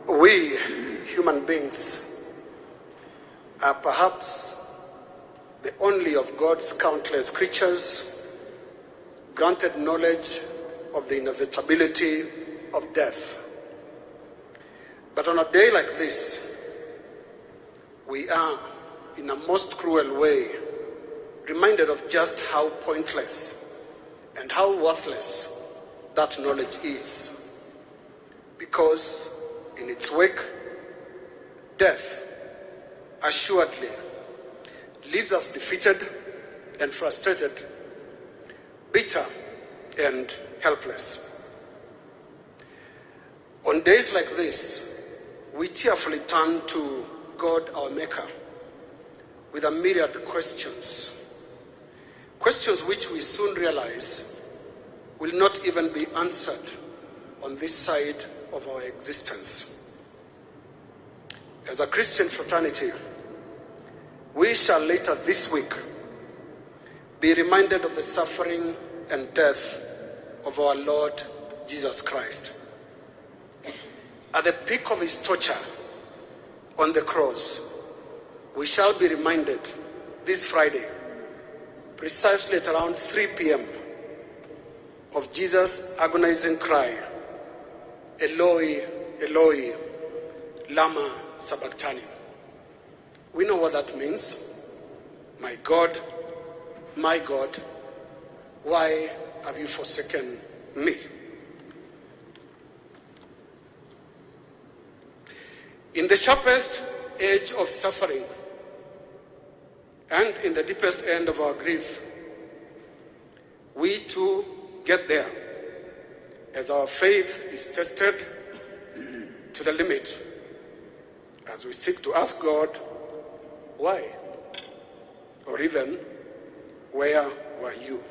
We, human beings, are perhaps the only of God's countless creatures granted knowledge of the inevitability of death. But on a day like this, we are, in a most cruel way, reminded of just how pointless and how worthless that knowledge is. Because in its wake, death assuredly leaves us defeated and frustrated, bitter and helpless. On days like this, we tearfully turn to God, our Maker, with a myriad questions. Questions which we soon realize will not even be answered on this side of our existence. As a Christian fraternity, we shall later this week be reminded of the suffering and death of our Lord Jesus Christ. At the peak of his torture on the cross, we shall be reminded this Friday, precisely at around 3 p.m., of Jesus' agonizing cry, Eloi, Eloi, lama sabachthani. We know what that means. My God, why have you forsaken me? In the sharpest edge of suffering and in the deepest end of our grief, we too get there as our faith is tested to the limit, as we seek to ask God, why? Or even, where were you?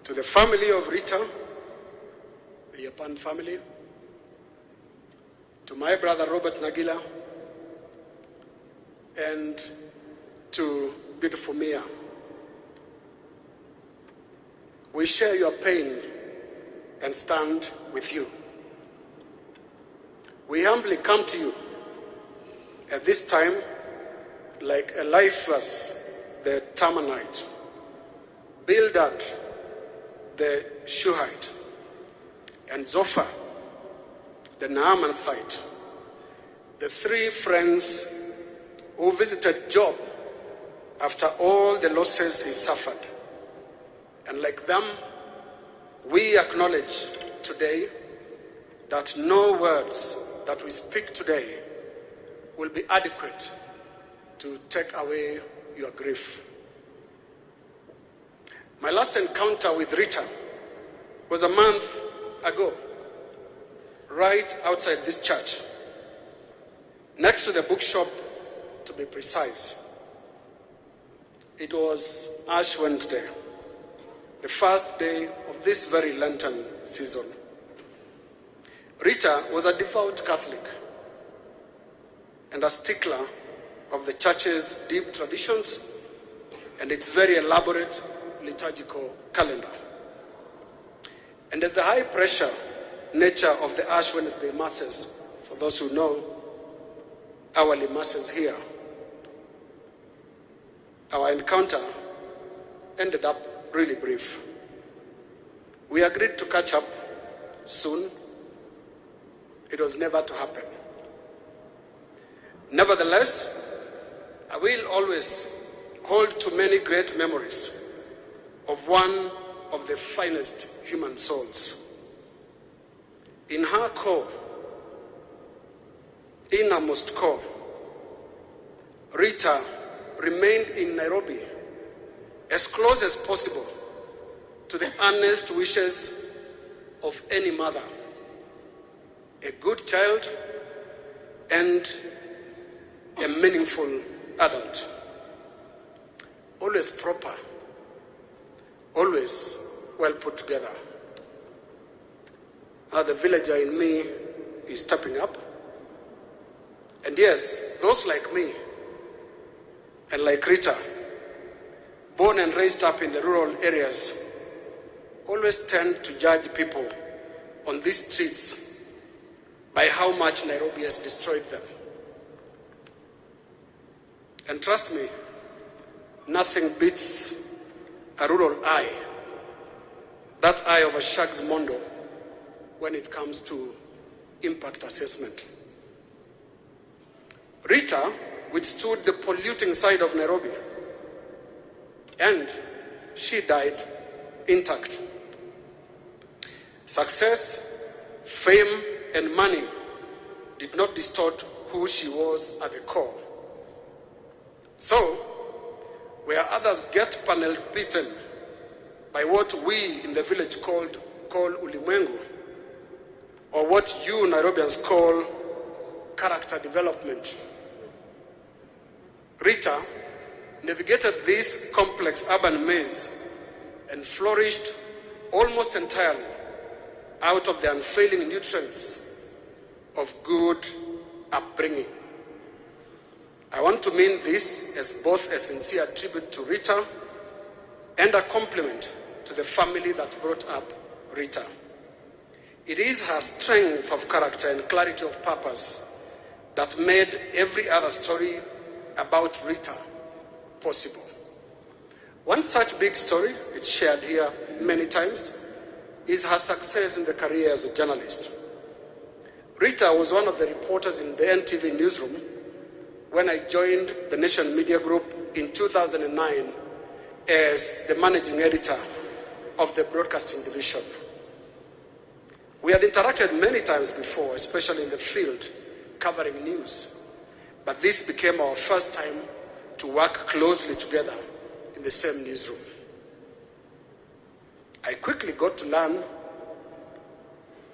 To the family of Rita, the Yapan family, to my brother Robert Nagila, and to beautiful Mia, we share your pain and stand with you. We humbly come to you at this time like Eliphaz the Temanite, Bildad the Shuhite, and Zophar the Naamanthite, the three friends who visited Job after all the losses he suffered. And like them, we acknowledge today that no words that we speak today will be adequate to take away your grief. My last encounter with Rita was a month ago, right outside this church, next to the bookshop, to be precise. It was Ash Wednesday, the first day of this very Lenten season. Rita was a devout Catholic and a stickler of the church's deep traditions and its very elaborate liturgical calendar. And as the high-pressure nature of the Ash Wednesday Masses, for those who know, hourly Masses here, our encounter ended up really brief. We agreed to catch up soon. It was never to happen. Nevertheless, I will always hold to many great memories of one of the finest human souls. In her core, innermost core, Rita remained in Nairobi as close as possible to the earnest wishes of any mother, a good child, and a meaningful adult. Always proper, always well put together. The villager in me is stepping up. And yes, those like me and like Rita, born and raised up in the rural areas, always tend to judge people on these streets by how much Nairobi has destroyed them. And trust me, nothing beats a rural eye, that eye of a Shags Mondo, when it comes to impact assessment. Rita withstood the polluting side of Nairobi, and she died intact. Success, fame, and money did not distort who she was at the core. So, where others get panel beaten by what we in the village call ulimwengu, or what you Nairobians call character development, Rita navigated this complex urban maze and flourished almost entirely out of the unfailing nutrients of good upbringing. I want to mean this as both a sincere tribute to Rita and a compliment to the family that brought up Rita. It is her strength of character and clarity of purpose that made every other story about Rita possible. One such big story, it's shared here many times, is her success in the career as a journalist. Rita was one of the reporters in the NTV newsroom when I joined the Nation Media Group in 2009 as the managing editor of the broadcasting division. We had interacted many times before, especially in the field, covering news. But this became our first time to work closely together in the same newsroom. I quickly got to learn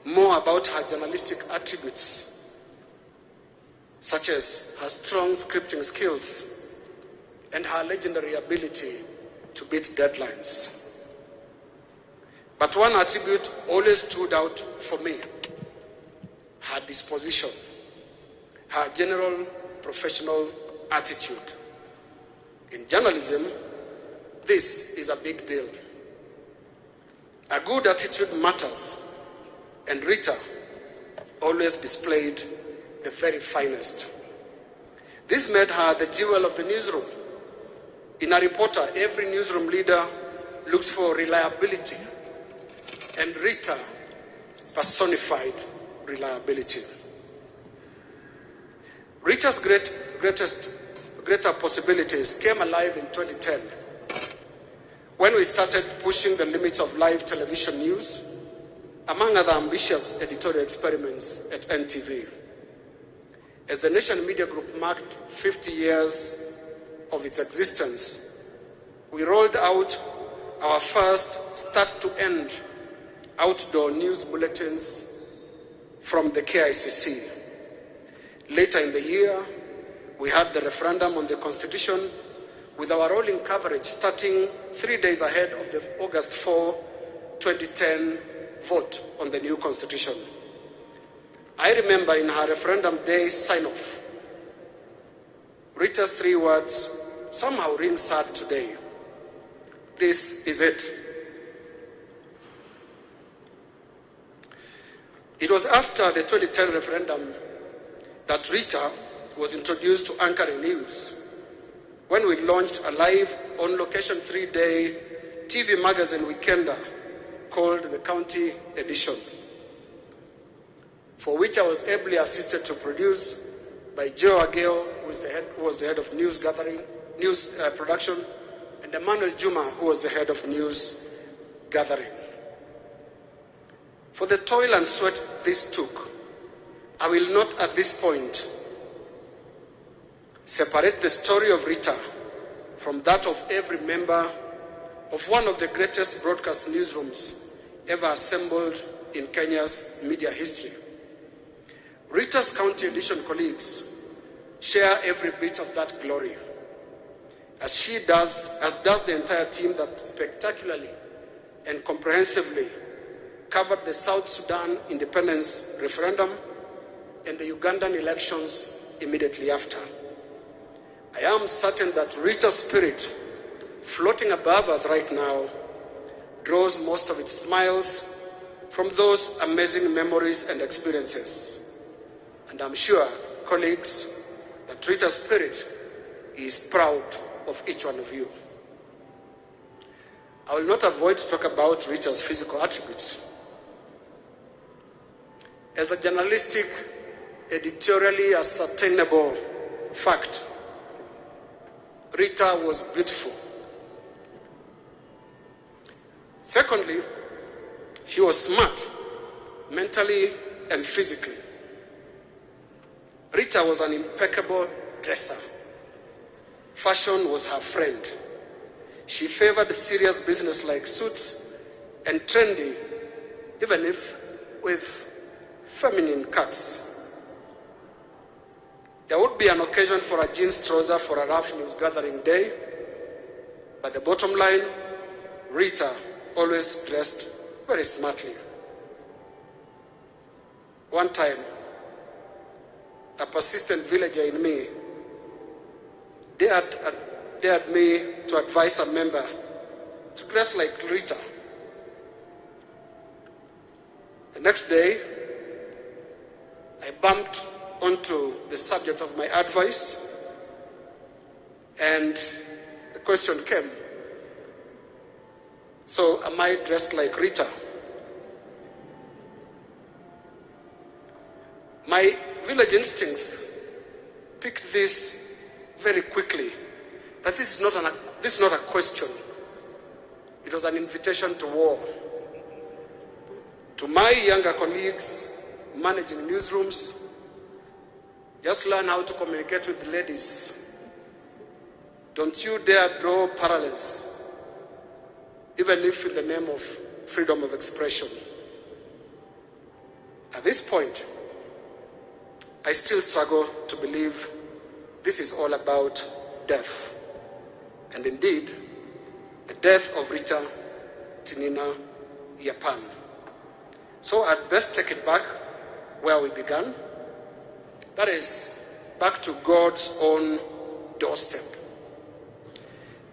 more about her journalistic attributes, such as her strong scripting skills and her legendary ability to beat deadlines. But one attribute always stood out for me: her disposition, her general professional attitude. In journalism, this is a big deal. A good attitude matters, and Rita always displayed the very finest. This made her the jewel of the newsroom. In a reporter, every newsroom leader looks for reliability, and Rita personified reliability. Rita's greater possibilities came alive in 2010 when we started pushing the limits of live television news, among other ambitious editorial experiments at NTV. As the Nation Media Group marked 50 years of its existence, we rolled out our first start-to-end outdoor news bulletins from the KICC. Later in the year, we had the referendum on the Constitution, with our rolling coverage starting 3 days ahead of the August 4, 2010 vote on the new Constitution. I remember in her referendum day sign-off, Rita's 3 words somehow ring sad today: "This is it." It was after the 2010 referendum that Rita was introduced to anchoring news, when we launched a live, on-location 3-day TV magazine weekender called the County Edition, for which I was ably assisted to produce by Joe Ageo, who was the head of news production, and Emmanuel Juma, who was the head of news gathering. For the toil and sweat this took, I will not at this point separate the story of Rita from that of every member of one of the greatest broadcast newsrooms ever assembled in Kenya's media history. Rita's County Edition colleagues share every bit of that glory, as does the entire team that spectacularly and comprehensively covered the South Sudan independence referendum and the Ugandan elections immediately after. I am certain that Rita's spirit, floating above us right now, draws most of its smiles from those amazing memories and experiences. And I'm sure, colleagues, that Rita's spirit is proud of each one of you. I will not avoid to talk about Rita's physical attributes. As a journalistic, editorially ascertainable fact, Rita was beautiful. Secondly, she was smart, mentally and physically. Rita was an impeccable dresser. Fashion was her friend. She favored serious business-like suits and trendy, even if with feminine cuts. There would be an occasion for a jeans trouser for a rough news gathering day, but the bottom line, Rita always dressed very smartly. One time, a persistent villager in me dared me to advise a member to dress like Rita. The next day, I bumped onto the subject of my advice, and the question came, so am I dressed like Rita? My village instincts picked this very quickly, that this is not a question. It was an invitation to war. To my younger colleagues managing newsrooms, just learn how to communicate with ladies. Don't you dare draw parallels, even if in the name of freedom of expression. At this point, I still struggle to believe this is all about death. And indeed, the death of Rita Tinina Yapan. So I'd best take it back where we began. That is, back to God's own doorstep.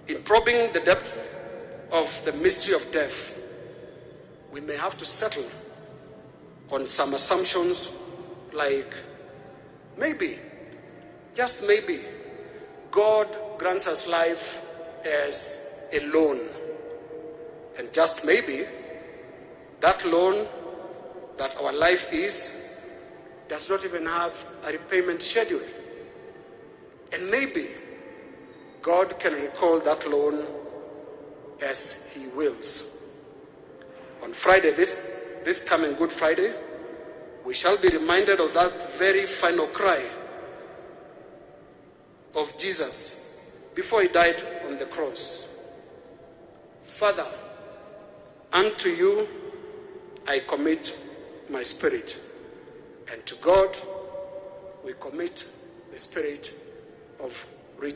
In probing the depth of the mystery of death, we may have to settle on some assumptions like maybe, just maybe, God grants us life as a loan. And just maybe, that loan that our life is does not even have a repayment schedule. And maybe God can recall that loan as He wills. On Friday, this coming Good Friday, we shall be reminded of that very final cry of Jesus before He died on the cross. Father, unto you I commit my spirit. And to God we commit the spirit of